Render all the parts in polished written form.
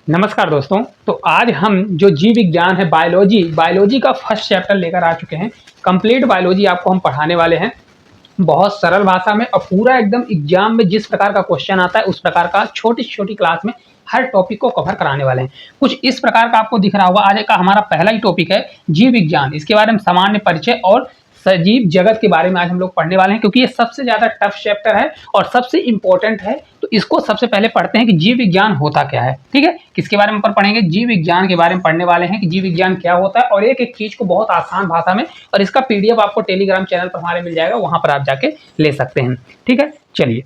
नमस्कार दोस्तों। तो आज हम जो जीव विज्ञान है, बायोलॉजी का फर्स्ट चैप्टर लेकर आ चुके हैं। कंप्लीट बायोलॉजी आपको हम पढ़ाने वाले हैं बहुत सरल भाषा में, और पूरा एकदम एग्जाम में जिस प्रकार का क्वेश्चन आता है उस प्रकार का छोटी छोटी क्लास में हर टॉपिक को कवर कराने वाले हैं। कुछ इस प्रकार का आपको दिख रहा होगा। आज का हमारा पहला ही टॉपिक है जीव विज्ञान। इसके बारे में सामान्य परिचय और सजीव जगत के बारे में आज हम लोग पढ़ने वाले हैं, क्योंकि ये सबसे ज्यादा टफ चैप्टर है और सबसे इंपॉर्टेंट है। तो इसको सबसे पहले पढ़ते हैं कि जीव विज्ञान होता क्या है। ठीक है, किसके बारे में पढ़ेंगे? जीव विज्ञान के बारे में पढ़ने वाले हैं कि जीव विज्ञान क्या होता है, और एक एक चीज को बहुत आसान भाषा में। और इसका पीडीएफ आपको टेलीग्राम चैनल पर हमारे मिल जाएगा, वहां पर आप जाके ले सकते हैं। ठीक है, चलिए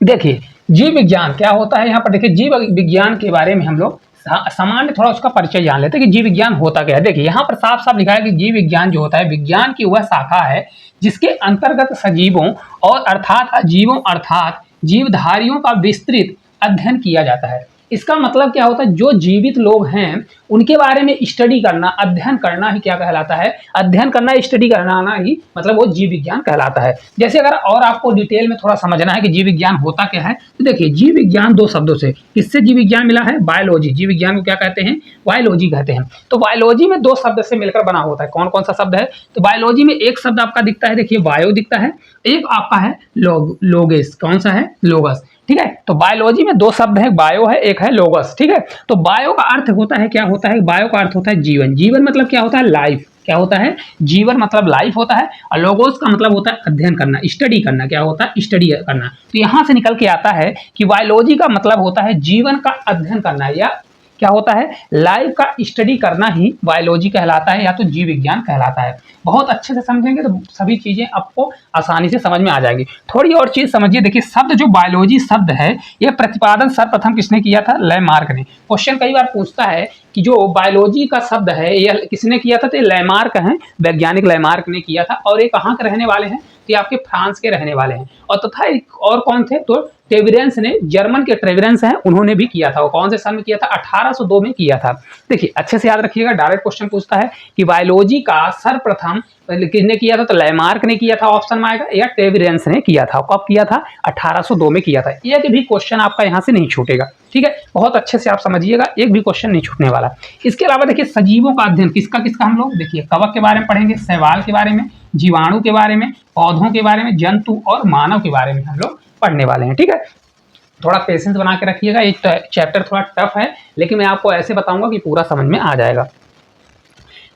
देखिए जीव विज्ञान क्या होता है। यहाँ पर देखिए जीव विज्ञान के बारे में हम लोग सामान्य थोड़ा उसका परिचय जान लेते हैं कि जीव विज्ञान होता क्या है। देखिए यहाँ पर साफ साफ लिखा है कि जीव विज्ञान जो होता है विज्ञान की वह शाखा है जिसके अंतर्गत सजीवों और अर्थात अजीवों अर्थात जीवधारियों का विस्तृत अध्ययन किया जाता है। इसका मतलब क्या होता है? जो जीवित लोग हैं उनके बारे में स्टडी करना, अध्ययन करना ही क्या कहलाता है? अध्ययन करना, स्टडी करना ही मतलब वो जीव विज्ञान कहलाता है। जैसे अगर और आपको डिटेल में थोड़ा समझना है कि जीव विज्ञान होता क्या है, तो देखिए जीव विज्ञान दो शब्दों से किससे जीव विज्ञान मिला है? बायोलॉजी। जीव विज्ञान को क्या कहते हैं? बायोलॉजी कहते हैं। तो बायोलॉजी में दो शब्द से मिलकर बना होता है। कौन कौन सा शब्द है? तो बायोलॉजी में एक शब्द आपका दिखता है, देखिए बायो दिखता है, एक आपका है लोगस। कौन सा है? लोगस। ठीक है, तो बायोलॉजी में दो शब्द है, बायो है, एक है लोगस। ठीक है, तो बायो का अर्थ होता है, क्या होता है? बायो का अर्थ होता है जीवन। जीवन मतलब क्या होता है? लाइफ। क्या होता है? जीवन मतलब लाइफ होता है। और लोगोस का मतलब होता है अध्ययन करना, स्टडी करना। क्या होता है? स्टडी करना। तो यहां से निकल के आता है कि बायोलॉजी का मतलब होता है जीवन का अध्ययन करना, या क्या होता है? लाइफ का स्टडी करना ही बायोलॉजी कहलाता है, या तो जीव विज्ञान कहलाता है। बहुत अच्छे से समझेंगे तो सभी चीजें आपको आसानी से समझ में आ जाएगी। थोड़ी और चीज समझिए। देखिए शब्द जो बायोलॉजी शब्द है, यह प्रतिपादन सर्वप्रथम किसने किया था? लैमार्क ने। क्वेश्चन कई बार पूछता है कि जो बायोलॉजी का शब्द है यह किसने किया था? तो लैमार्क है, वैज्ञानिक लैमार्क ने किया था। और ये कहाँ के रहने वाले हैं? तो ये आपके फ्रांस के रहने वाले हैं। और तथा एक और कौन थे? तो ट्रेविरेंस ने, जर्मन के ट्रेविरेंस हैं, उन्होंने भी किया था। वो कौन से सन में किया था? 1802 में किया था। देखिए अच्छे से याद रखिएगा, डायरेक्ट क्वेश्चन पूछता है कि बायोलॉजी का सर्वप्रथम किसने किया था? तो लैमार्क ने किया था, ऑप्शन में आएगा, या ट्रेविरेंस ने किया था। कब किया था? 1802 में किया था। एक भी क्वेश्चन आपका यहाँ से नहीं छूटेगा। ठीक है, बहुत अच्छे से आप समझिएगा, एक भी क्वेश्चन नहीं छूटने वाला। इसके अलावा देखिए सजीवों का अध्ययन किसका किसका हम लोग देखिए कवक के बारे में पढ़ेंगे, शैवाल के बारे में, जीवाणु के बारे में, पौधों के बारे में, जंतु और मानव के बारे में हम लोग पढ़ने वाले हैं। ठीक है, थोड़ा पेशेंस बना के रखिएगा। ये चैप्टर थोड़ा टफ है, लेकिन मैं आपको ऐसे बताऊंगा कि पूरा समझ में आ जाएगा।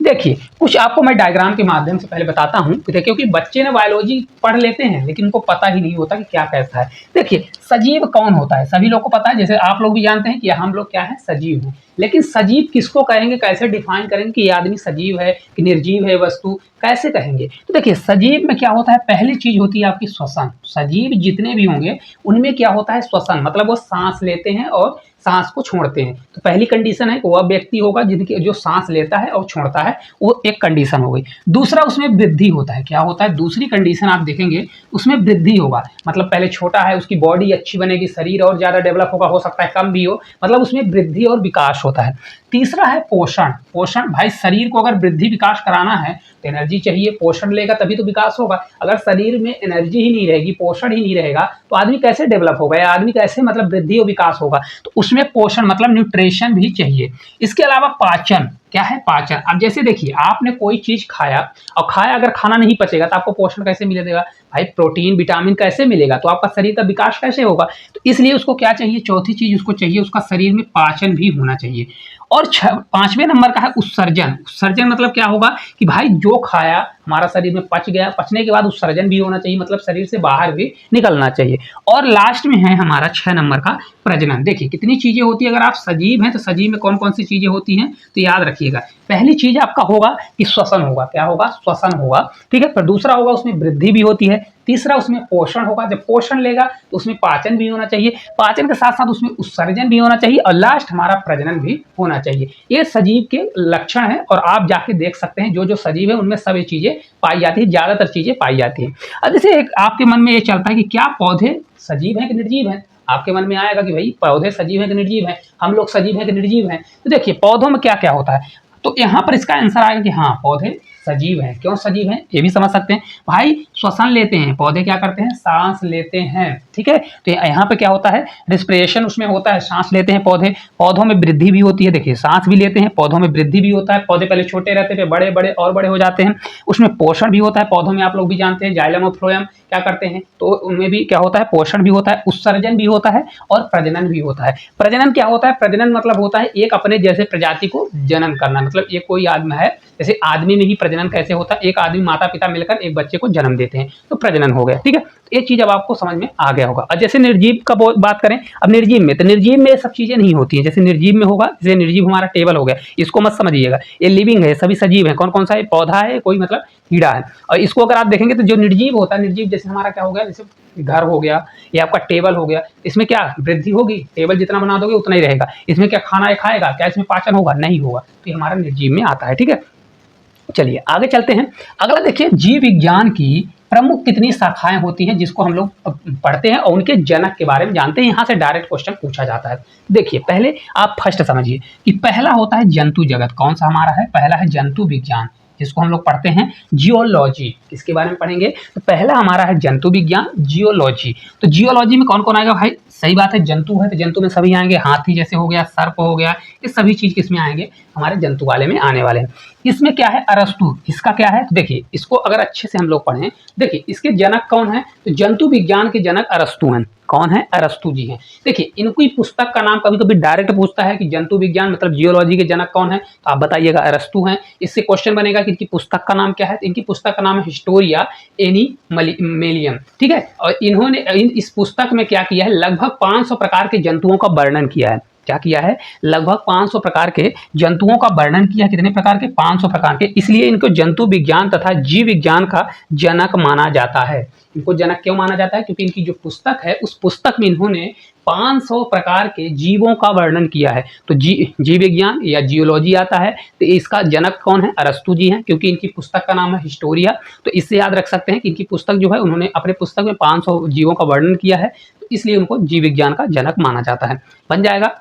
देखिए कुछ आपको मैं डायग्राम के माध्यम से पहले बताता हूं, क्योंकि बच्चे ने बायोलॉजी पढ़ लेते हैं लेकिन उनको पता ही नहीं होता कि क्या कैसा है। देखिए सजीव कौन होता है? सभी लोग को पता है, जैसे आप लोग भी जानते हैं कि हम लोग क्या है? सजीव हैं। लेकिन सजीव किसको कहेंगे, कैसे डिफाइन करेंगे कि ये आदमी सजीव है कि निर्जीव है वस्तु, कैसे कहेंगे? तो देखिए सजीव में क्या होता है? पहली चीज होती है आपकी श्वसन। सजीव जितने भी होंगे उनमें क्या होता है? श्वसन, मतलब वो सांस लेते हैं और सांस को छोड़ते हैं। तो पहली कंडीशन है कि वह व्यक्ति होगा जिनके जो सांस लेता है और छोड़ता है, वो एक कंडीशन हो गई। दूसरा उसमें वृद्धि होता है। क्या होता है? दूसरी कंडीशन आप देखेंगे उसमें वृद्धि होगा, मतलब पहले छोटा है, उसकी बॉडी अच्छी बनेगी, शरीर और ज्यादा डेवलप होगा, हो सकता है कम भी हो, मतलब उसमें वृद्धि और विकास होता है। तीसरा है पोषण। पोषण, भाई शरीर को अगर वृद्धि विकास कराना है तो एनर्जी चाहिए, पोषण लेगा तभी तो विकास होगा। अगर शरीर में एनर्जी ही नहीं रहेगी, पोषण ही नहीं रहेगा, तो आदमी कैसे डेवलप होगा, या आदमी कैसे मतलब वृद्धि और विकास होगा? तो उसमें पोषण मतलब न्यूट्रिशन भी चाहिए। इसके अलावा पाचन। क्या है? पाचन। अब जैसे देखिए आपने कोई चीज खाया और खाया, अगर खाना नहीं पचेगा तो आपको पोषण कैसे मिलेगा? भाई प्रोटीन विटामिन कैसे मिलेगा? तो आपका शरीर का विकास कैसे होगा? तो इसलिए उसको क्या चाहिए? चौथी चीज उसको चाहिए, उसका शरीर में पाचन भी होना चाहिए। और पांचवें नंबर का है उत्सर्जन। उत्सर्जन मतलब क्या होगा कि भाई जो खाया हमारा शरीर में पच गया, पचने के बाद उत्सर्जन भी होना चाहिए, मतलब शरीर से बाहर भी निकलना चाहिए। और लास्ट में है हमारा 6 नंबर का प्रजनन। देखिए कितनी चीजें होती है। अगर आप सजीव हैं तो सजीव में कौन कौन सी चीजें होती हैं, तो याद रखिएगा। पहली चीज आपका होगा कि श्वसन होगा। क्या होगा? श्वसन होगा। ठीक है, फिर दूसरा होगा उसमें वृद्धि भी होती है। तीसरा उसमें पोषण होगा, जब पोषण लेगा तो उसमें पाचन भी होना चाहिए, पाचन के साथ साथ उसमें उत्सर्जन भी होना चाहिए, और लास्ट हमारा प्रजनन भी होना चाहिए। ये सजीव के लक्षण है, और आप जाके देख सकते हैं जो जो सजीव है उनमें सब ये चीजें पाई जाती है, ज्यादातर चीजें पाई जाती हैं। अब जैसे एक आपके मन में ये चलता है कि क्या पौधे सजीव हैं कि निर्जीव हैं? आपके मन में आएगा कि भाई पौधे सजीव हैं कि निर्जीव हैं, हम लोग सजीव हैं कि निर्जीव हैं? तो देखिए पौधों में क्या क्या होता है, तो यहाँ पर इसका आंसर आएगा कि हाँ पौधे सजीव हैं। क्यों सजीव हैं ये भी समझ सकते हैं भाई। श्वसन लेते हैं पौधे, क्या करते हैं, सांस लेते हैं, ठीक है। तो यहाँ पे क्या होता है, रिस्पिरेशन उसमें होता है, सांस लेते हैं पौधे। पौधों में वृद्धि भी होती है, देखिए सांस भी लेते हैं, पौधों में वृद्धि भी होता है। पौधे पहले छोटे रहते थे, बड़े बड़े और बड़े हो जाते हैं। उसमें पोषण भी होता है पौधों में, आप लोग भी जानते हैं जाइलम और फ्लोएम क्या करते हैं, तो उनमें भी क्या होता है, पोषण भी होता है, उत्सर्जन भी होता है और प्रजनन भी होता है। प्रजनन क्या होता है, प्रजनन मतलब होता है एक अपने जैसे प्रजाति को जनन करना। मतलब एक कोई आदमी है, जैसे आदमी में ही प्रजनन कैसे होता है, एक आदमी माता पिता मिलकर एक बच्चे को जन्म देते हैं, तो प्रजनन हो गया, ठीक है। ये चीज अब आपको समझ में आ गया होगा। और जैसे निर्जीव का बात करें, अब निर्जीव में, तो निर्जीव में सब चीजें नहीं होती हैं। जैसे निर्जीव में होगा, जैसे निर्जीव हमारा टेबल हो गया, इसको मत समझिएगा, ये लिविंग है, सभी सजीव है। कौन कौन सा है, पौधा है, कोई मतलब कीड़ा है। और इसको अगर आप देखेंगे तो जो निर्जीव होता है, निर्जीव जैसे हमारा क्या हो गया, जैसे घर हो गया या आपका टेबल हो गया, इसमें क्या वृद्धि होगी, टेबल जितना बना दोगे उतना ही रहेगा। इसमें क्या खाना है खाएगा, क्या इसमें पाचन होगा, नहीं होगा। तो ये हमारा निर्जीव में आता है, ठीक है। चलिए आगे चलते हैं। अगला देखिए, जीव विज्ञान की प्रमुख कितनी शाखाएं होती हैं जिसको हम लोग पढ़ते हैं और उनके जनक के बारे में जानते हैं। यहाँ से डायरेक्ट क्वेश्चन पूछा जाता है। देखिए पहले आप फर्स्ट समझिए कि पहला होता है जंतु जगत। कौन सा हमारा है, पहला है जंतु विज्ञान, जिसको हम लोग पढ़ते हैं जियोलॉजी। किसके बारे में पढ़ेंगे, तो पहला हमारा है जंतु विज्ञान, जियोलॉजी। तो जियोलॉजी में कौन कौन आएगा भाई, सही बात है, जंतु है तो जंतु में सभी आएंगे, हाथी जैसे हो गया, सर्प हो गया, ये सभी चीज किसमें आएंगे, हमारे जंतु वाले में आने वाले हैं। इसमें क्या है, अरस्तु, इसका क्या है, तो देखिए इसको अगर अच्छे से हम लोग पढ़ें, देखिए इसके जनक कौन है, तो जंतु विज्ञान के जनक अरस्तु हैं। कौन है, अरस्तु जी हैं। देखिए इनकी पुस्तक का नाम कभी कभी डायरेक्ट पूछता है कि जंतु विज्ञान मतलब जियोलॉजी के जनक कौन है, तो आप बताइएगा अरस्तु हैं। इससे क्वेश्चन बनेगा कि इनकी पुस्तक का नाम क्या है, तो इनकी पुस्तक का नाम है हिस्टोरिया एनिमलियम, ठीक है। और इन्होंने इस पुस्तक में क्या किया है, लगभग 500 प्रकार के जंतुओं का वर्णन किया है। क्या किया है, लगभग 500 प्रकार के जंतुओं का वर्णन किया। कितने प्रकार के, 500 प्रकार के। इसलिए इनको जंतु विज्ञान तथा जीव विज्ञान का जनक माना जाता है। इनको जनक क्यों माना जाता है, क्योंकि इनकी जो पुस्तक है उस पुस्तक में इन्होंने 500 प्रकार के जीवों का वर्णन किया है। तो जीव विज्ञान या जियोलॉजी आता है, तो इसका जनक कौन है, अरस्तु जी हैं, क्योंकि इनकी पुस्तक का नाम है हिस्टोरिया। तो इससे याद रख सकते हैं कि इनकी पुस्तक जो है, उन्होंने अपने पुस्तक में 500 जीवों का वर्णन किया है, तो इसलिए उनको जीव विज्ञान का जनक माना जाता है। बन जाएगा।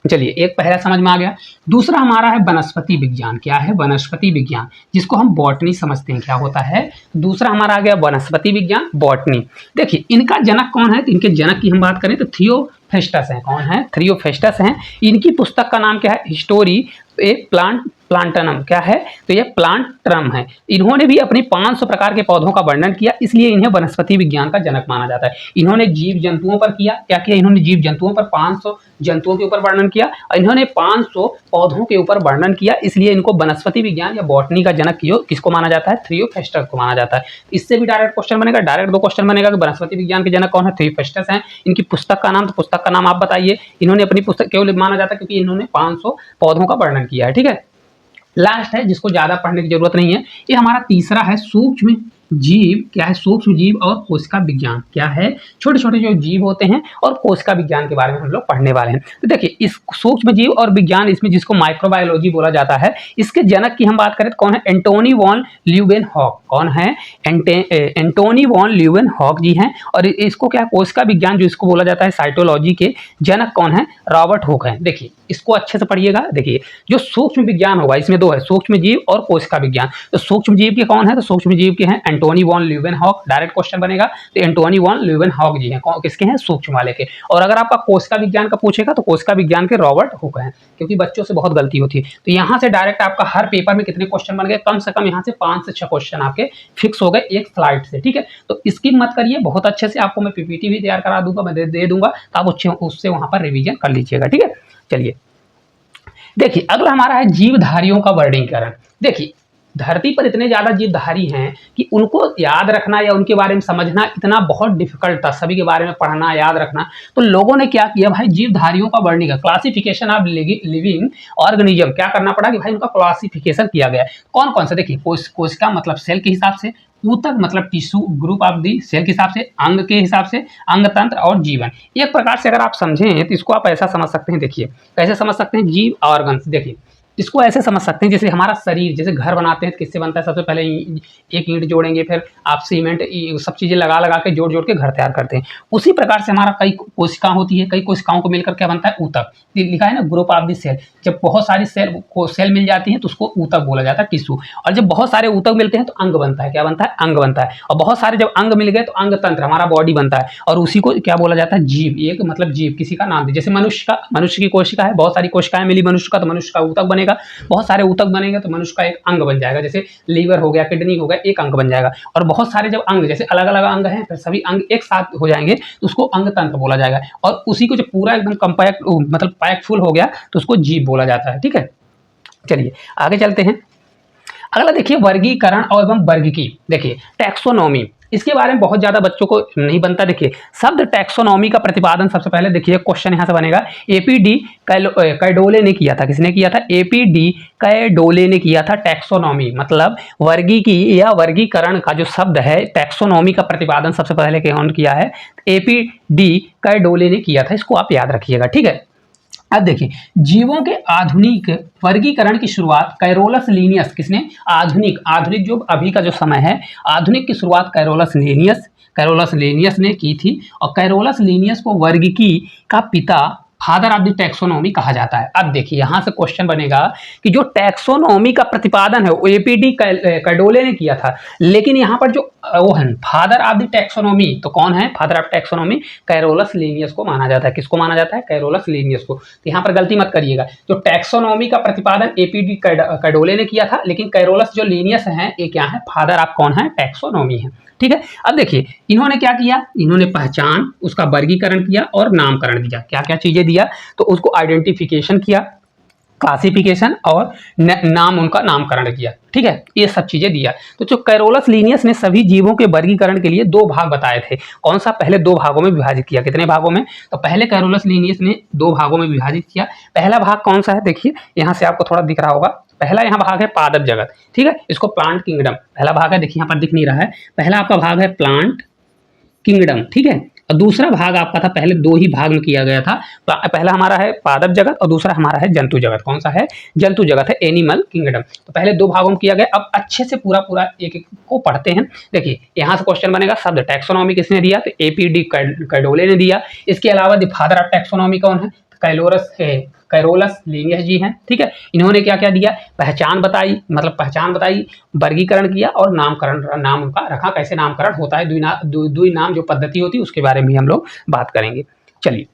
चलिए एक पहला समझ में आ गया। दूसरा हमारा है वनस्पति विज्ञान। क्या है, वनस्पति विज्ञान, जिसको हम बॉटनी समझते हैं, क्या होता है। दूसरा हमारा आ गया वनस्पति विज्ञान, बॉटनी। देखिए इनका जनक कौन है, तो इनके जनक की हम बात करें तो थियोफेस्टस हैं। कौन है, थियोफेस्टस हैं। इनकी पुस्तक का नाम क्या है, हिस्टोरी ए प्लांटनम। क्या है, तो ये प्लांटरम है। इन्होंने भी अपनी 500 प्रकार के पौधों का वर्णन किया, इसलिए इन्हें वनस्पति विज्ञान का जनक माना जाता है। इन्होंने जीव जंतुओं पर किया, क्या किया, इन्होंने जीव जंतुओं पर 500 जंतुओं के ऊपर वर्णन किया और इन्होंने 500 पौधों के ऊपर वर्णन किया, इसलिए इनको वनस्पति विज्ञान या बॉटनी का जनक किसको माना जाता है, थियोफेस्टस को माना जाता है। इससे भी डायरेक्ट क्वेश्चन बनेगा, डायरेक्ट 2 क्वेश्चन बनेगा कि वनस्पति विज्ञान के जनक कौन है, थियोफेस्टस हैं। इनकी पुस्तक का नाम, तो पुस्तक का नाम आप बताइए। इन्होंने अपनी पुस्तक क्यों माना जाता है, क्योंकि इन्होंने 500 पौधों का वर्णन किया है, ठीक है। लास्ट है जिसको ज्यादा पढ़ने की जरूरत नहीं है, ये हमारा तीसरा है सूक्ष्म जीव। क्या है, सूक्ष्म जीव और कोशिका विज्ञान। क्या है, छोटे छोटे जो जीव होते हैं और कोशिका विज्ञान के बारे में हम लोग पढ़ने वाले हैं। तो देखिए इस सूक्ष्म जीव और विज्ञान, इसमें जिसको माइक्रोबायोलॉजी बोला जाता है, इसके जनक की हम बात करें तो कौन है, एंटोनी वॉन ल्यूवेनहॉक। कौन है, एंटोनी वॉन ल्यूवेनहॉक जी हैं। और इसको क्या, कोशिका विज्ञान जो इसको बोला जाता है, साइटोलॉजी के जनक कौन है, रॉबर्ट हुक हैं। देखिए इसको अच्छे से पढ़िएगा। देखिए जो सूक्ष्म विज्ञान होगा, इसमें 2 है, सूक्ष्म जीव और कोशिका विज्ञान। तो सूक्ष्म जीव के कौन है, तो सूक्ष्म जीव के हैं Antony von Leeuwenhoek. Direct question बनेगा, तो एंटोनी वॉन ल्यूवेनहॉक जी हैं। किसके हैं, सूक्ष्म वाले के। और अगर आपका कोशिका विज्ञान का पूछेगा तो कोशिका विज्ञान के रॉबर्ट हुक हैं, क्योंकि बच्चों से बहुत गलती होती है। तो यहाँ से डायरेक्ट आपका हर पेपर में कितने क्वेश्चन बन गए, कम से कम यहाँ से 5 से 6 क्वेश्चन आपके फिक्स हो गए एक स्लाइड से, ठीक है। तो इसकी मत करिए, बहुत अच्छे से आपको मैं पीपीटी भी तैयार करा दूंगा, मैं दे दूंगा, तो आप उससे वहां पर रिविजन कर लीजिएगा, ठीक है। चलिए देखिए अगला हमारा है जीवधारियों का वर्गीकरण। देखिए धरती पर इतने ज्यादा जीवधारी हैं कि उनको याद रखना या उनके बारे में समझना इतना बहुत डिफिकल्ट था, सभी के बारे में पढ़ना याद रखना। तो लोगों ने क्या किया भाई, जीवधारियों का वर्गीकरण, क्लासिफिकेशन ऑफ लिविंग ऑर्गेनिज्म, क्या करना पड़ा कि भाई उनका क्लासिफिकेशन किया गया। कौन कौन सा, देखिए कोशिका मतलब सेल के हिसाब से, ऊतक मतलब tissue group of the cell के हिसाब से, अंग के हिसाब से, अंग तंत्र और जीवन। एक प्रकार से अगर आप समझें तो इसको आप ऐसा समझ सकते हैं। देखिए कैसे समझ सकते हैं, जीव ऑर्गन्स। देखिए इसको ऐसे समझ सकते हैं जैसे हमारा शरीर, जैसे घर बनाते हैं तो किससे बनता है, सबसे पहले एक ईंट जोड़ेंगे, फिर आप सीमेंट सब चीज़ें लगा लगा के जोड़ जोड़ के घर तैयार करते हैं। उसी प्रकार से हमारा कई कोशिकाएं होती है, कई कोशिकाओं को मिलकर क्या बनता है, ऊतक। लिखा है ना, ग्रुप ऑफ द सेल। जब बहुत सारी सेल मिल जाती है तो उसको ऊतक बोला जाता है, टिश्यू। और जब बहुत सारे ऊतक मिलते हैं तो अंग बनता है। क्या बनता है, अंग बनता है। और बहुत सारे जब अंग मिल गए तो अंग तंत्र, हमारा बॉडी बनता है। और उसी को क्या बोला जाता है, जीव। एक मतलब जीव, किसी का नाम। जैसे मनुष्य की कोशिका है, बहुत सारी कोशिकाएं मिली मनुष्य का, तो मनुष्य का ऊतक बनेगा। बहुत सारे ऊतक बनेंगे तो मनुष्य का एक अंग बन जाएगा। जैसे लीवर हो गया, किडनी हो गया, एक अंग बन जाएगा। और बहुत सारे जब अंग, जैसे अलग अलग अंग हैं, फिर सभी अंग एक साथ हो जाएंगे तो उसको अंग तंत्र बोला जाएगा। और उसी को जब पूरा एकदम कंपैक्ट, मतलब पैक फुल हो गया तो उसको जीव बोला जाता है। ठीक है, चलिए आगे चलते हैं। अगला देखिए, वर्गीकरण और एवं वर्ग की। देखिए टैक्सोनॉमी, इसके बारे में बहुत ज्यादा बच्चों को नहीं बनता। देखिए शब्द टैक्सोनॉमी का प्रतिपादन सबसे पहले, देखिए क्वेश्चन यहां से बनेगा, एपीडी कैडोले ने किया था। किसने किया था, एपीडी कैडोले ने किया था। टैक्सोनॉमी मतलब वर्गी की या वर्गीकरण का जो शब्द है, टैक्सोनॉमी का प्रतिपादन सबसे पहले कौन किया है, एपीडी कैडोले ने किया था। इसको आप याद रखिएगा। ठीक है, अब देखिए, जीवों के आधुनिक वर्गीकरण की शुरुआत कैरोलस लीनियस, किसने, आधुनिक जो अभी का जो समय है, आधुनिक की शुरुआत कैरोलस लीनियस ने की थी। और कैरोलस लीनियस को वर्गीकी का पिता, फादर ऑफ द टैक्सोनॉमी कहा जाता है। अब देखिए यहां से क्वेश्चन बनेगा कि जो टैक्सोनॉमी का प्रतिपादन है वो एपीडी कैडोले ने किया था, लेकिन यहाँ पर जो वो है फादर ऑफ द टैक्सोनॉमी, तो कौन है father of taxonomy, Carolus Linnaeus को माना जाता है। किसको माना जाता है, कैरोलस लीनियस को। तो यहाँ पर गलती मत करिएगा, जो टैक्सोनॉमी का प्रतिपादन एपीडी कैडोले ने किया था, लेकिन कैरोलस जो लीनियस है ये क्या है, फादर ऑफ कौन है, टैक्सोनॉमी है। ठीक है, अब देखिए इन्होंने क्या किया, इन्होंने पहचान, उसका वर्गीकरण किया और नामकरण दिया। क्या क्या चीजें दिया, तो उसको आइडेंटिफिकेशन किया, क्लासिफिकेशन और नाम, उनका नामकरण किया। ठीक है, ये सब चीजें दिया। तो जो कैरोलस लीनियस ने सभी जीवों के वर्गीकरण के लिए 2 भाग बताए थे। कौन सा, पहले 2 भागों में विभाजित किया। कितने भागों में, तो पहले कैरोलस लीनियस ने 2 भागों में विभाजित किया। पहला भाग कौन सा है, देखिए यहां से आपको थोड़ा दिख रहा होगा, पहला यहाँ भाग है पादप जगत। ठीक है, इसको प्लांट किंगडम पहला भाग है, देखिए यहाँ पर दिख नहीं रहा है, पहला आपका भाग है प्लांट किंगडम। ठीक है, और दूसरा भाग आपका था, पहले 2 ही भाग में किया गया था। पहला हमारा है पादप जगत और दूसरा हमारा है जंतु जगत। कौन सा है, जंतु जगत है, एनिमल किंगडम। तो पहले 2 भागों में किया गया। अब अच्छे से पूरा एक एक को पढ़ते हैं। देखिए यहाँ से क्वेश्चन बनेगा, शब्द टैक्सोनॉमी किसने दिया, तो एपीडी कैडोले ने दिया। इसके अलावा द फादर ऑफ टैक्सोनॉमी कौन है, कैरोलस लीनियस जी हैं। ठीक है, इन्होंने क्या क्या दिया, पहचान बताई, वर्गीकरण किया और नामकरण, नाम उनका रखा। कैसे नामकरण होता है, द्वि नाम जो पद्धति होती है उसके बारे में हम लोग बात करेंगे। चलिए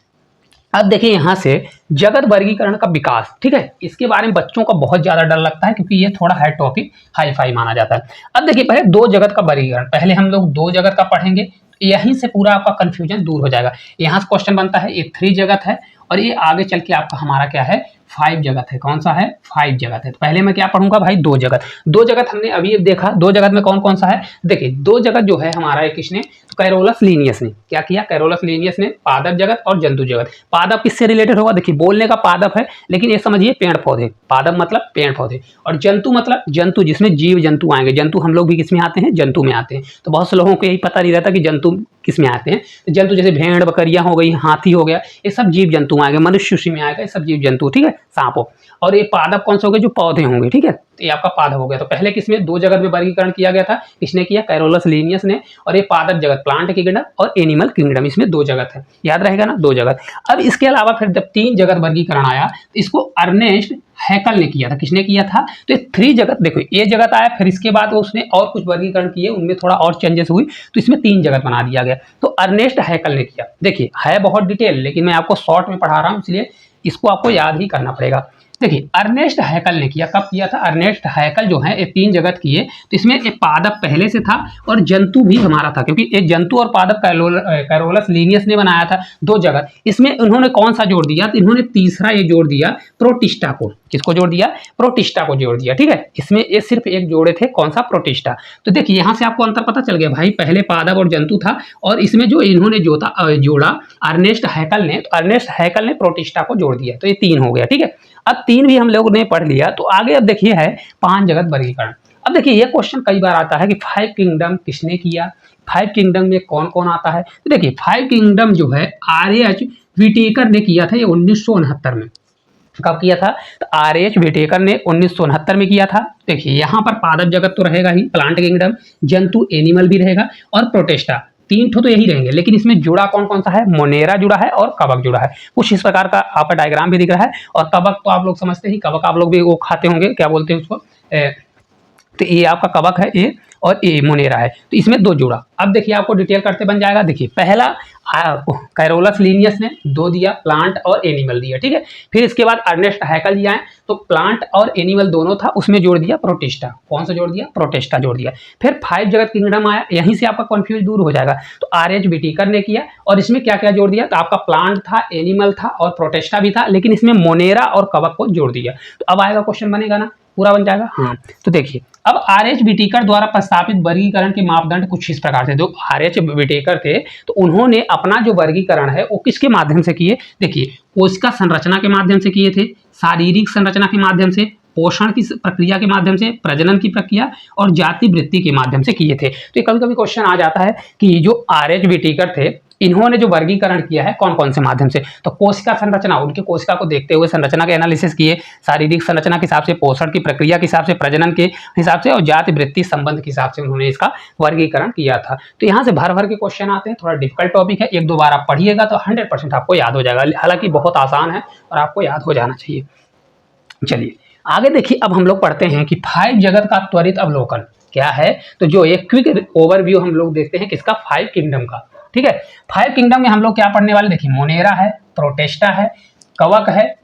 अब देखिए यहाँ से जगत वर्गीकरण का विकास। ठीक है, इसके बारे में बच्चों का बहुत ज्यादा डर लगता है क्योंकि ये थोड़ा है टॉपिक, हाई फाई माना जाता है। अब देखिए पहले 2 जगत का वर्गीकरण, पहले हम लोग 2 जगत का पढ़ेंगे, यहीं से पूरा आपका कंफ्यूजन दूर हो जाएगा। यहाँ से क्वेश्चन बनता है, ये 3 जगत है और ये आगे चल के आपका हमारा क्या है, 5 जगत है। कौन सा है, 5 जगत है। तो पहले मैं क्या पढ़ूंगा भाई, 2 जगत हमने अभी देखा। 2 जगत में कौन कौन सा है, देखिए 2 जगत जो है हमारा, किसने, तो कैरोलस लीनियस ने क्या किया, कैरोलस लीनियस ने पादप जगत और जंतु जगत। पादप किससे रिलेटेड होगा, देखिए बोलने का पादप है, लेकिन ये समझिए पेड़ पौधे, पादप मतलब पेड़ पौधे, और जंतु मतलब जंतु जिसमें जीव जंतु आएंगे। जंतु हम लोग भी किसमें आते हैं, जंतु में आते हैं। तो बहुत से लोगों को यही पता नहीं रहता कि जंतु किस में आते हैं। तो जंतु जैसे भेड़ बकरियां हो गई, हाथी हो गया, ये सब जीव जंतु आएंगे। मनुष्य उसी में आएगा, ये सब जीव जंतु। ठीक है, सांप हो। और ये पादप कौन से हो गए, जो पौधे होंगे। ठीक है, तो ये आपका पादप हो गया। तो पहले किसमें, 2 जगत में वर्गीकरण किया गया था, किसने किया, कैरोलस लीनियस ने। और ये पादप जगत, प्लांट किंगडम और एनिमल किंगडम, इसमें 2 जगत है, याद रहेगा ना, 2 जगत। अब इसके अलावा फिर जब 3 जगत वर्गीकरण आया, इसको अर्नेस्ट हैकल ने किया था। किसने किया था, तो ये 3 जगत, देखो ये जगत आया, फिर इसके बाद उसने और कुछ वर्गीकरण किए, उनमें थोड़ा और चेंजेस हुई, तो इसमें 3 जगत बना दिया गया। तो अर्नेस्ट हैकल ने किया। देखिए है बहुत डिटेल, लेकिन मैं आपको शॉर्ट में पढ़ा रहा हूँ, इसलिए इसको आपको याद ही करना पड़ेगा। देखिए अर्नेस्ट हैकल ने किया, कब किया था, अर्नेस्ट हैकल जो है ये 3 जगत किए। तो इसमें एक पादप पहले से था और जंतु भी हमारा था, क्योंकि एक जंतु और पादप कैरोलस लीनियस ने बनाया था 2 जगत। इसमें उन्होंने कौन सा जोड़ दिया, तो इन्होंने तीसरा ये जोड़ दिया, प्रोटिस्टा को। किसको जोड़ दिया, प्रोटिस्टा को जोड़ दिया। ठीक है, इसमें ये सिर्फ एक जोड़े थे, कौन सा, प्रोटिस्टा। तो देखिए यहाँ से आपको अंतर पता चल गया भाई, पहले पादप और जंतु था और इसमें जो इन्होंने जोड़ा अर्नेस्ट हैकल ने, तो अर्नेस्ट हैकल ने प्रोटिस्टा को जोड़ दिया। तो ये 3 हो गया। ठीक है, अब 3 भी हम लोग ने पढ़ लिया। तो आगे अब देखिए है 5 जगत वर्गीकरण। अब देखिए ये क्वेश्चन कई बार आता है कि 5 किंगडम किसने किया, 5 किंगडम में कौन कौन आता है। तो देखिए 5 किंगडम जो है आर्यच विटेकर ने किया था, ये 1969 में। कब किया था? तो RH व्हिटेकर ने 1969 में किया था। देखिए यहाँ पर पादप जगत तो रहेगा ही, प्लांट किंगडम, जंतु एनिमल भी रहेगा और प्रोटेस्टा, तीन ठो तो यही रहेंगे। लेकिन इसमें जुड़ा कौन कौन सा है? मोनेरा जुड़ा है और कवक जुड़ा है। कुछ इस प्रकार का आपका डायग्राम भी दिख रहा है। और कवक तो आप लोग समझते ही, कवक आप लोग भी वो खाते होंगे, क्या बोलते हैं उसको, तो ये आपका कवक है ये, और ये मोनेरा है। तो इसमें दो जोड़ा। अब देखिए आपको डिटेल करते बन जाएगा। देखिए पहला कैरोलस लीनियस ने 2 दिया, प्लांट और एनिमल दिया, ठीक है। फिर इसके बाद अर्नेस्ट हैकल जी आए, तो प्लांट और एनिमल दोनों था, उसमें जोड़ दिया प्रोटेस्टा। कौन सा जोड़ दिया? प्रोटेस्टा जोड़ दिया। फिर 5 जगत किंगडम आया, यहीं से आपका कंफ्यूज दूर हो जाएगा। तो RH व्हिटेकर ने किया, और इसमें क्या क्या जोड़ दिया? तो आपका प्लांट था, एनिमल था और प्रोटेस्टा भी था, लेकिन इसमें मोनेरा और कवक को जोड़ दिया। तो अब आएगा क्वेश्चन, बनेगा ना, पूरा बन जाएगा। हाँ, तो देखिए अब RH व्हिटेकर द्वारा प्रस्तावित वर्गीकरण के मापदंड कुछ इस प्रकार से। जो RH व्हिटेकर थे, तो उन्होंने अपना जो वर्गीकरण है वो किसके माध्यम से किए? देखिए कोशिका संरचना के माध्यम से किए थे, शारीरिक संरचना के माध्यम से, पोषण की प्रक्रिया के माध्यम से, प्रजनन की प्रक्रिया और जाति वृत्ति के माध्यम से किए थे। तो ये कभी कभी क्वेश्चन आ जाता है कि जो RH व्हिटेकर थे, इन्होंने जो वर्गीकरण किया है कौन कौन से माध्यम से? तो कोशिका संरचना, उनकी कोशिका को देखते हुए संरचना के एनालिसिस किए, शारीरिक संरचना के हिसाब से, पोषण की प्रक्रिया के हिसाब से, प्रजनन के हिसाब से और जाति वृत्ति संबंध के हिसाब से उन्होंने इसका वर्गीकरण किया था। तो यहाँ से भर भर के क्वेश्चन आते हैं, थोड़ा डिफिकल्ट टॉपिक है, 1-2 बार आप पढ़िएगा तो 100% आपको याद हो जाएगा। हालांकि बहुत आसान है और आपको याद हो जाना चाहिए। चलिए आगे देखिए, अब हम लोग पढ़ते हैं कि 5 जगत का त्वरित अवलोकन क्या है। तो जो एक क्विक ओवरव्यू हम लोग देखते हैं किसका? 5 किंगडम का, ठीक है। 5 किंगडम में हम लोग क्या पढ़ने वाले? देखिए मोनेरा है, प्रोटेस्टा है, कवक है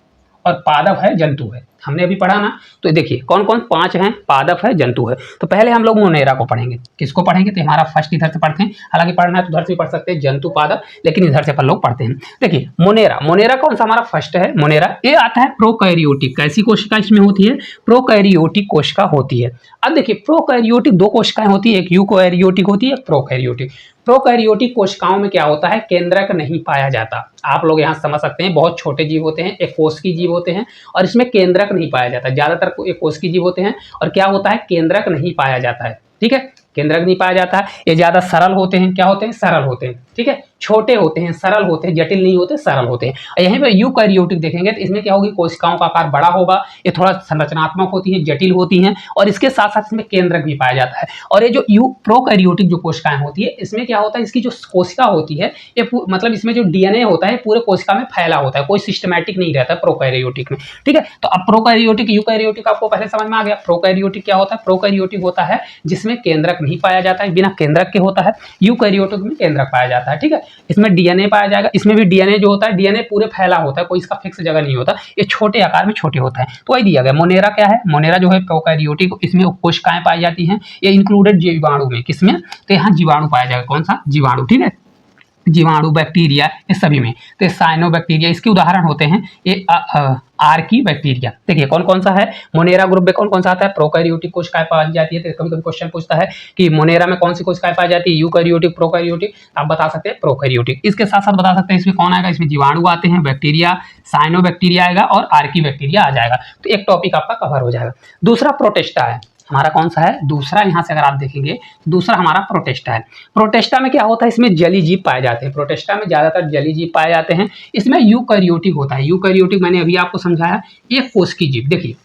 और पादप है, जंतु है। हमने अभी पढ़ा ना। तो देखिए कौन कौन 5 हैं, पादप है, जंतु है। तो पहले हम लोग मोनेरा को पढ़ेंगे। किसको पढ़ेंगे? तो हमारा फर्स्ट इधर से पढ़ते हैं, हालांकि पढ़ना है तो उधर से भी पढ़ सकते हैं, जंतु पादप, लेकिन इधर से अपन लोग पढ़ते हैं। देखिए मोनेरा, मोनेरा कौन सा हमारा फर्स्ट है? मोनेरा ये आता है प्रोकैरियोटिक। कैसी कोशिका इसमें होती है? प्रोकैरियोटिक कोशिका होती है। अब देखिए प्रोकैरियोटिक 2 कोशिकाएं होती है, एक यूकैरियोटिक होती है, एक प्रोकैरियोटिक। प्रोकैरियोटिक कोशिकाओं में क्या होता है? केंद्रक नहीं पाया जाता। आप लोग यहाँ समझ सकते हैं, बहुत छोटे जीव होते हैं, एक कोशिकीय जीव होते हैं और इसमें केंद्रक नहीं पाया जाता। ज्यादातर एक कोशिकीय जीव होते हैं और क्या होता है? केंद्रक नहीं पाया जाता है, ठीक है। केंद्रक नहीं पाया जाता है। ये ज्यादा सरल होते हैं। क्या होते हैं? सरल होते हैं, ठीक है। छोटे होते हैं, सरल होते हैं, जटिल नहीं होते, सरल होते हैं। यहीं पे यूकैरियोटिक देखेंगे तो इसमें क्या होगी? कोशिकाओं का आकार बड़ा होगा, ये थोड़ा संरचनात्मक होती है, जटिल होती हैं और इसके साथ साथ इसमें केंद्रक भी पाया जाता है। और ये जो प्रोकैरियोटिक जो कोशिकाएं होती है, इसमें क्या होता है? इसकी जो कोशिका होती है ये मतलब इसमें जो DNA होता है पूरे कोशिका में फैला होता है, कोई सिस्टमैटिक नहीं रहता है प्रोकैरियोटिक में, ठीक है। तो अब प्रोकैरियोटिक, यूकैरियोटिक आपको पहले समझ में आ गया। प्रोकैरियोटिक क्या होता है? प्रोकैरियोटिक होता है जिसमें केंद्रक नहीं पाया जाता है, बिना केंद्रक के होता है। यूकैरियोटिक में केंद्रक पाया जाता है, ठीक है। इसमें DNA पाया जाएगा। इसमें भी DNA जो होता है, DNA पूरे फैला होता है, कोई इसका फिक्स जगह नहीं होता, ये छोटे आकार में छोटे होता है। तो वही दिया गया। मोनेरा क्या है? मोनेरा जो है प्रोकैरियोटिक, इसमें कोशिकाएं पाई जाती हैं, ये इंक्लूडेड जीवाणु में। किसमें? तो यहाँ जीवाणु पाया जाएगा। कौन सा? जीवाणु, ठीक है। जीवाणु, बैक्टीरिया, इस सभी में। तो साइनोबैक्टीरिया इसके उदाहरण होते हैं। ये आर्की बैक्टीरिया। देखिए कौन कौन सा है? मोनेरा ग्रुप में कौन कौन सा आता है? प्रोकैरियोटिक कोशिकाएं पाई जाती है। तो कभी कभी क्वेश्चन पूछता है कि मोनेरा में कौन सी कोशिकाएं पाई जाती है, यूकैरियोटिक, प्रोकैरियोटिक। आप बता सकते हैं प्रोकैरियोटिक। इसके साथ साथ बता सकते हैं इसमें कौन आएगा? इसमें जीवाणु आते हैं, बैक्टीरिया, साइनोबैक्टीरिया आएगा और आर्की बैक्टीरिया आ जाएगा। तो एक टॉपिक आपका कवर हो जाएगा। दूसरा प्रोटेस्टा है हमारा। कौन सा है दूसरा? यहाँ से अगर आप देखेंगे दूसरा हमारा प्रोटेस्टा है। प्रोटेस्टा में क्या होता है? इसमें जली जीव पाए जाते हैं। प्रोटेस्टा में ज्यादातर जली जीव पाए जाते हैं। इसमें यूकैरियोटिक होता है। यूकैरियोटिक मैंने अभी आपको समझाया, एक कोशिकीय जीव। देखिए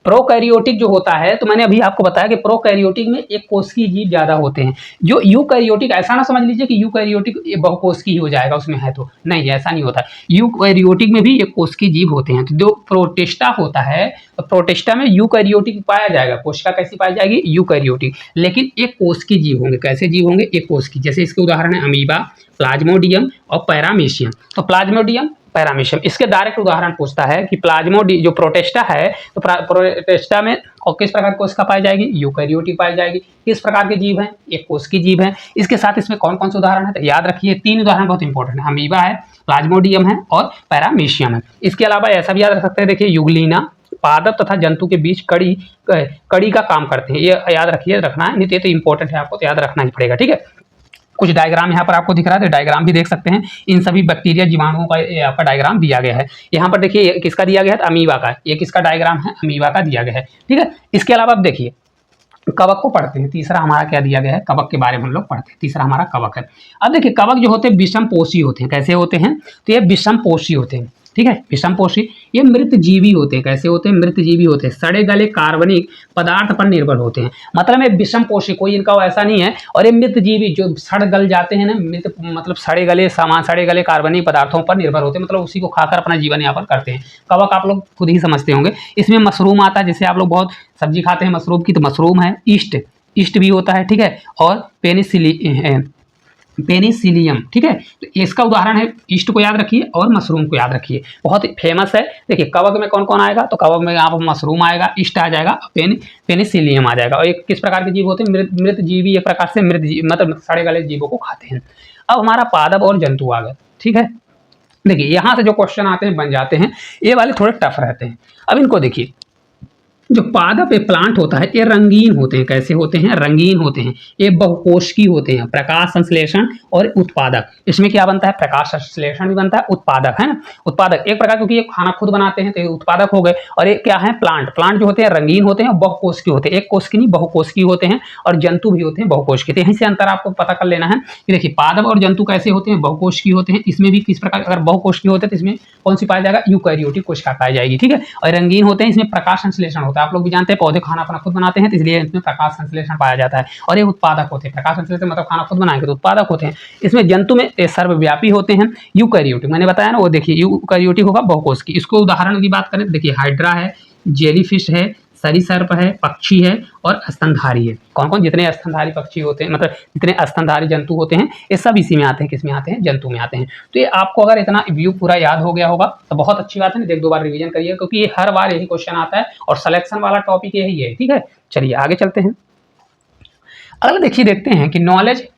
प्रोकैरियोटिक जो होता है, तो मैंने अभी आपको बताया कि प्रोकैरियोटिक में एक कोशिकीय जीव ज्यादा होते हैं। जो यूकैरियोटिक, ऐसा ना समझ लीजिए कि यूकैरियोटिक बहुकोशिकीय हो जाएगा उसमें है, तो नहीं, ऐसा नहीं होता। यूकैरियोटिक में भी एक कोशिकीय जीव होते हैं। तो जो प्रोटेस्टा होता है, तो प्रोटेस्टा में यूकैरियोटिक पाया जाएगा। कोशिका कैसी पाई जाएगी? यूकैरियोटिक, लेकिन एक कोशिकीय जीव होंगे। कैसे जीव होंगे? एक कोशिकीय। जैसे इसके उदाहरण है अमीबा, प्लाज्मोडियम और पैरामीशियम। तो प्लाज्मोडियम, पैरामीशियम, इसके डायरेक्ट उदाहरण पूछता है कि प्लाज्मोडी जो प्रोटेस्टा है, तो प्रोटेस्टा में और किस प्रकार की कोशिका पाई जाएगी? यूकैरियोटिक पाई जाएगी। किस प्रकार के जीव हैं? एक कोशिकीय जीव है। इसके साथ इसमें कौन कौन से उदाहरण है? तो याद रखिए 3 उदाहरण बहुत इंपॉर्टेंट है। अमीबा है, प्लाज्मोडियम है और पैरामीशियम है। इसके अलावा ऐसा भी याद रख सकते हैं, देखिए यूग्लिना पादप तथा जंतु के बीच कड़ी का काम करते हैं। ये याद रखिए, रखना है, नहीं तो इंपॉर्टेंट है, आपको तो याद रखना ही पड़ेगा, ठीक है। कुछ डायग्राम यहाँ पर आपको दिख रहा है, तो डायग्राम भी देख सकते हैं। इन सभी बैक्टीरिया जीवाणुओं का आपका डायग्राम दिया गया है। यहाँ पर देखिए किसका दिया गया है? अमीबा का। ये किसका डायग्राम है? अमीबा का दिया गया है, ठीक है। इसके अलावा अब देखिए कवक को पढ़ते हैं। तीसरा हमारा क्या दिया गया है? कवक के बारे में हम लोग पढ़ते हैं। तीसरा हमारा कवक है। अब देखिए कवक जो होते हैं विषम पोषी होते हैं। कैसे होते हैं? तो ये विषम पोषी होते हैं। ठीक है। विषमपोषी ये मृत जीवी होते हैं। कैसे होते हैं? मृत जीवी होते हैं, सड़े गले कार्बनिक पदार्थ पर निर्भर होते हैं। मतलब ये विषमपोषी, कोई इनका ऐसा नहीं है। और ये मृत जीवी जो सड़ गल जाते हैं ना, मृत मतलब सड़े गले सामान, सड़े गले कार्बनिक पदार्थों पर निर्भर होते हैं, मतलब उसी को खाकर अपना जीवन यापन करते हैं। कवक आप लोग खुद ही समझते होंगे। इसमें मशरूम आता है, जैसे आप लोग बहुत सब्जी खाते हैं मशरूम की, तो मशरूम है। ईस्ट, ईस्ट भी होता है, ठीक है। और पेनिसिलियम, ठीक है। तो इसका उदाहरण है, ईस्ट को याद रखिए और मशरूम को याद रखिए, बहुत फेमस है। देखिए कवक में कौन कौन आएगा? तो कवक में यहाँ पर मशरूम आएगा, ईस्ट आ जाएगा, पेनिसिलियम आ जाएगा। और एक किस प्रकार के जीव होते हैं? मृत जीवी, एक प्रकार से मृत जीव, मतलब सड़े गले जीवों को खाते हैं। अब हमारा पादप और जंतु आ गए, ठीक है। देखिए यहाँ से जो क्वेश्चन आते हैं बन जाते हैं, ये वाले थोड़े टफ रहते हैं। अब इनको देखिए, जो पादप ये प्लांट होता है, ये रंगीन होते हैं। कैसे होते हैं? रंगीन होते हैं। ये बहुकोशिकीय होते हैं, प्रकाश संश्लेषण और उत्पादक। इसमें क्या बनता है? प्रकाश संश्लेषण भी बनता है, उत्पादक, है ना। उत्पादक एक प्रकार, क्योंकि ये खाना खुद बनाते हैं तो ये उत्पादक हो गए। और ये क्या है? प्लांट। प्लांट जो होते हैं रंगीन होते हैं और बहुकोशिकीय होते हैं। एक कोशिकीय नहीं, बहुकोशिकीय होते हैं। और जंतु भी होते हैं बहुकोशिकीय। यहीं से अंतर आपको पता कर लेना है कि देखिए पादप और जंतु कैसे होते हैं? बहुकोशिकीय होते हैं। इसमें भी किस प्रकार, अगर बहुकोशिकीय होते हैं तो इसमें कौन सी पाया जाएगा? यूकैरियोटिक कोशिका पाई जाएगी, ठीक है। और रंगीन होते हैं, इसमें प्रकाश संश्लेषण होता है। आप लोग भी जानते हैं पौधे खाना अपना खुद बनाते हैं, तो इसलिए इसमें प्रकाश संश्लेषण पाया जाता है। और ये उत्पादक होते हैं। प्रकाश संश्लेषण मतलब खाना खुद बनाएंगे तो उत्पादक होते हैं। इसमें जंतु में सर्वव्यापी होते हैं। यूकैरियोटिक मैंने बताया ना, वो देखिए यूकैरियोटिक होगा बहुकोशिकीय। इसको उदाहरण की बात करें, देखिए हाइड्रा है, जेलीफिश है, सरीसर्प है, पक्षी है और स्तनधारी है। कौन कौन? जितने स्तनधारी पक्षी होते हैं, मतलब जितने स्तनधारी जंतु होते हैं, ये सब इसी में आते हैं। किस में आते हैं? जंतु में आते हैं। तो ये आपको अगर इतना व्यू पूरा याद हो गया होगा तो बहुत अच्छी बात है ना। एक दो बार रिवीजन करिए, क्योंकि ये हर बार यही क्वेश्चन आता है और सिलेक्शन वाला टॉपिक यही है, ठीक है। चलिए आगे चलते हैं। अगला देखिए, देखते हैं कि नॉलेज,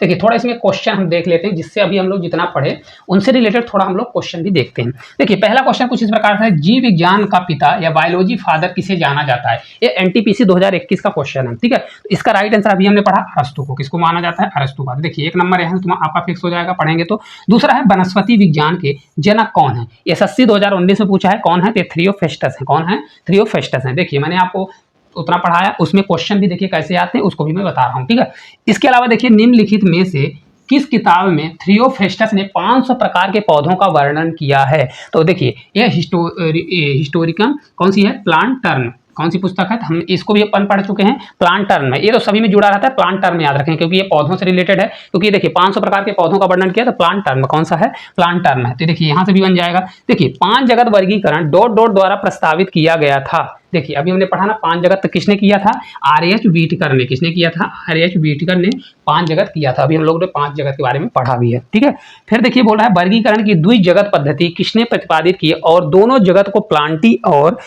देखिए थोड़ा इसमें क्वेश्चन हम देख लेते हैं, जिससे अभी हम लोग जितना पढ़े उनसे रिलेटेड थोड़ा हम लोग क्वेश्चन भी देखते हैं। देखिए पहला क्वेश्चन कुछ इस प्रकार से, जीव विज्ञान का पिता या बायोलॉजी फादर किसे जाना जाता है? ये एनटीपीसी 2021 का क्वेश्चन है, ठीक है। तो इसका राइट आंसर अभी हमने पढ़ा, अरस्तु को। किसको माना जाता है? अरस्तु का। देखिए एक नंबर यहाँ तुम आपका फिक्स हो जाएगा पढ़ेंगे तो। दूसरा है, वनस्पति विज्ञान के जनक कौन है? एसएससी 2019 में पूछा है, कौन है? तो थ्रियोफेस्टस है। कौन है? थ्रियोफेस्टस है। देखिए मैंने आपको उतना पढ़ाया, उसमें क्वेश्चन भी देखिए कैसे आते हैं, उसको भी मैं बता रहा हूँ, ठीक है। इसके अलावा देखिए, निम्नलिखित में से किस किताब में थ्रियोफेस्टस ने 500 प्रकार के पौधों का वर्णन किया है? तो देखिए ये हिस्टोरिकम कौन सी है? Plant turn. कौन सी पुस्तक है? तो हम इसको भी अपन पढ़ चुके हैं, प्लांट टर्न में। ये तो सभी में जुड़ा रहता है, प्लांट टर्न याद रखें, क्योंकि ये पौधों से रिलेटेड है। क्योंकि देखिए 500 प्रकार के पौधों का वर्णन किया, तो प्लांट टर्न कौन सा है? प्लांट टर्न है। तो देखिए यहाँ से भी बन जाएगा। देखिए 5 जगत वर्गीकरण डॉट डॉट द्वारा प्रस्तावित किया गया था। देखिए अभी हमने पढ़ा ना, 5 जगत तो किसने किया था? आर.एच. व्हिटेकर ने। किसने किया था? आर.एच. व्हिटेकर ने 5 जगत किया था। अभी हम लोग ने 5 जगत के बारे में पढ़ा भी है, ठीक है। फिर देखिए बोल रहा है, वर्गीकरण की द्विजगत पद्धति किसने प्रतिपादित की और दोनों जगत को प्लांटी और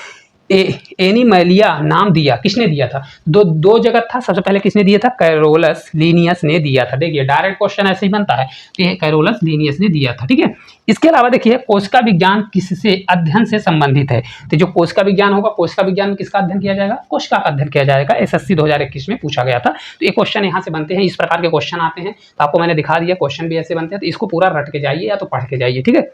एनिमलिया नाम दिया? किसने दिया था? दो जगत था, सबसे पहले किसने दिया था? कैरोलस लीनियस ने दिया था। देखिए डायरेक्ट क्वेश्चन ऐसे ही बनता है कि कैरोलस लीनियस ने दिया था, ठीक है। इसके अलावा देखिए, कोशिका विज्ञान किससे अध्ययन से संबंधित है? तो जो कोशिका विज्ञान होगा, कोशिका विज्ञान में किसका अध्ययन किया जाएगा? कोशिका का अध्ययन किया जाएगा। एसएससी 2021 में पूछा गया था। तो ये क्वेश्चन यहाँ से बनते हैं, इस प्रकार के क्वेश्चन आते हैं। तो आपको मैंने दिखा दिया, क्वेश्चन भी ऐसे बनते हैं। तो इसको पूरा रट के जाइए या तो पढ़ के जाइए, ठीक है।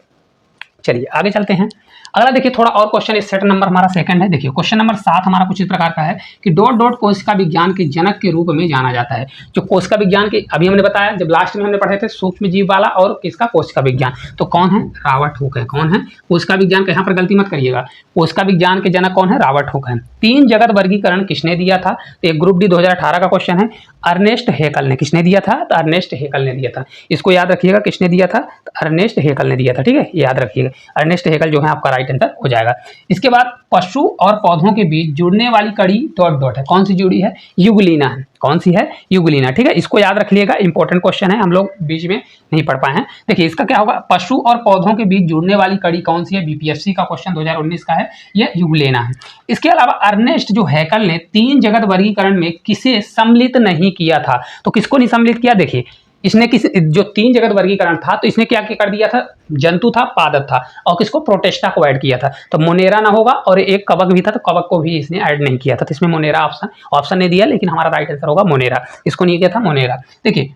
चलिए आगे चलते हैं। अगला देखिए थोड़ा और क्वेश्चन, इस सेट नंबर हमारा सेकंड है। देखिए क्वेश्चन नंबर 7 हमारा कुछ इस प्रकार का है कि डॉट डॉट कोशिका विज्ञान के जनक के रूप में जाना जाता है। जो कोशिका विज्ञान के, अभी हमने बताया जब लास्ट में हमने पढ़े थे, सूक्ष्म जीव वाला और किसका? कोशिका विज्ञान। तो कौन है? रॉबर्ट हुक है। कौन है? कोशिका विज्ञान का, यहाँ पर गलती मत करिएगा। कोशिका विज्ञान के जनक कौन है? रॉबर्ट हुक है। 3 जगत वर्गीकरण किसने दिया था? तो एक ग्रुप डी 2018 का क्वेश्चन है। अर्नेस्ट हेकल ने। किसने दिया था? तो अर्नेस्ट हेकल ने दिया था। इसको याद रखिएगा, किसने दिया था? तो अर्नेस्ट हेकल ने दिया था, ठीक है। याद रखिएगा, अर्नेस्ट हेकल जो है आपका राइट आंसर हो जाएगा। इसके बाद पशु और पौधों के बीच जुड़ने वाली कड़ी डॉट डॉट है। कौन सी जुड़ी है? यूग्लिना है। कौन सी है? यूग्लिना, ठीक है। इसको याद रख लिएगा, इंपॉर्टेंट क्वेश्चन है, हम लोग बीच में नहीं पढ़ पाए हैं। देखिए इसका क्या होगा? पशु और पौधों के बीच जुड़ने वाली कड़ी कौन सी है? बीपीएससी का क्वेश्चन 2019 का है, ये यूग्लिना है। इसके अलावा अर्नेस्ट जो हैकल ने 3 जगत वर्गीकरण में किसे सम्मिलित नहीं किया था? तो किसको नहीं सम्मिलित किया? देखिए इसने किस, जो 3 जगत वर्गीकरण था, तो इसने क्या कर दिया था? जंतु था, पादप था, और किसको? प्रोटेस्टा को ऐड किया था। तो मोनेरा ना होगा, और एक कवक भी था, तो कवक को भी इसने ऐड नहीं किया था। तो इसमें मोनेरा ऑप्शन नहीं दिया, लेकिन हमारा राइट आंसर होगा मोनेरा। इसको नहीं किया था, मोनेरा। देखिए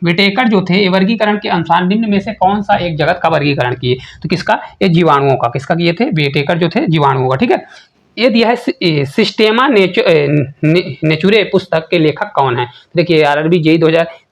व्हिटेकर जो थे, वर्गीकरण के अनुसार निम्न में से कौन सा एक जगत का वर्गीकरण किए? तो किसका? ये जीवाणुओं का। किसका किए थे? व्हिटेकर जो थे, जीवाणुओं का, ठीक है। ये दिया है सिस्टेमा नेचुरे पुस्तक के लेखक कौन है? देखिए आरआरबी जेईई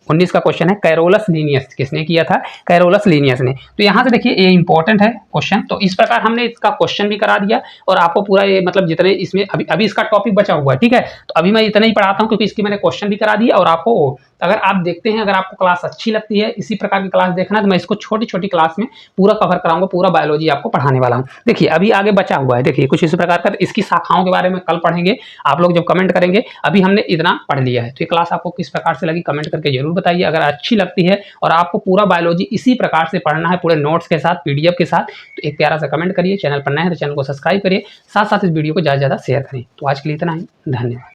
19 का क्वेश्चन है, कैरोलस लीनियस किसने किया था? कैरोलस लीनियस ने। तो यहाँ से देखिए ये इंपॉर्टेंट है क्वेश्चन। तो इस प्रकार हमने इसका क्वेश्चन भी करा दिया और आपको पूरा ये मतलब जितने इसमें अभी इसका टॉपिक बचा हुआ है, ठीक है। तो अभी मैं इतना ही पढ़ाता हूँ क्योंकि इसकी मैंने क्वेश्चन भी करा दिया और आपको अगर आप देखते हैं, अगर आपको क्लास अच्छी लगती है, इसी प्रकार की क्लास देखना, तो मैं इसको छोटी-छोटी क्लास में पूरा कवर कराऊंगा, पूरा बायोलॉजी आपको पढ़ाने वाला हूँ। देखिए अभी आगे बचा हुआ है, देखिए कुछ इस प्रकार का, इसकी शाखाओं के बारे में कल पढ़ेंगे, आप लोग जब कमेंट करेंगे। अभी हमने इतना पढ़ लिया है। तो ये क्लास आपको किस प्रकार से लगी कमेंट करके जरूर बताइए। अगर अच्छी लगती है और आपको पूरा बायोलॉजी इसी प्रकार से पढ़ना है, पूरे नोट्स के साथ, पीडीएफ के साथ, तो एक प्यारा सा कमेंट करिए। चैनल पर नए हैं तो चैनल को सब्सक्राइब करिए, साथ साथ इस वीडियो को ज़्यादा से ज़्यादा शेयर करें। तो आज के लिए इतना ही, धन्यवाद।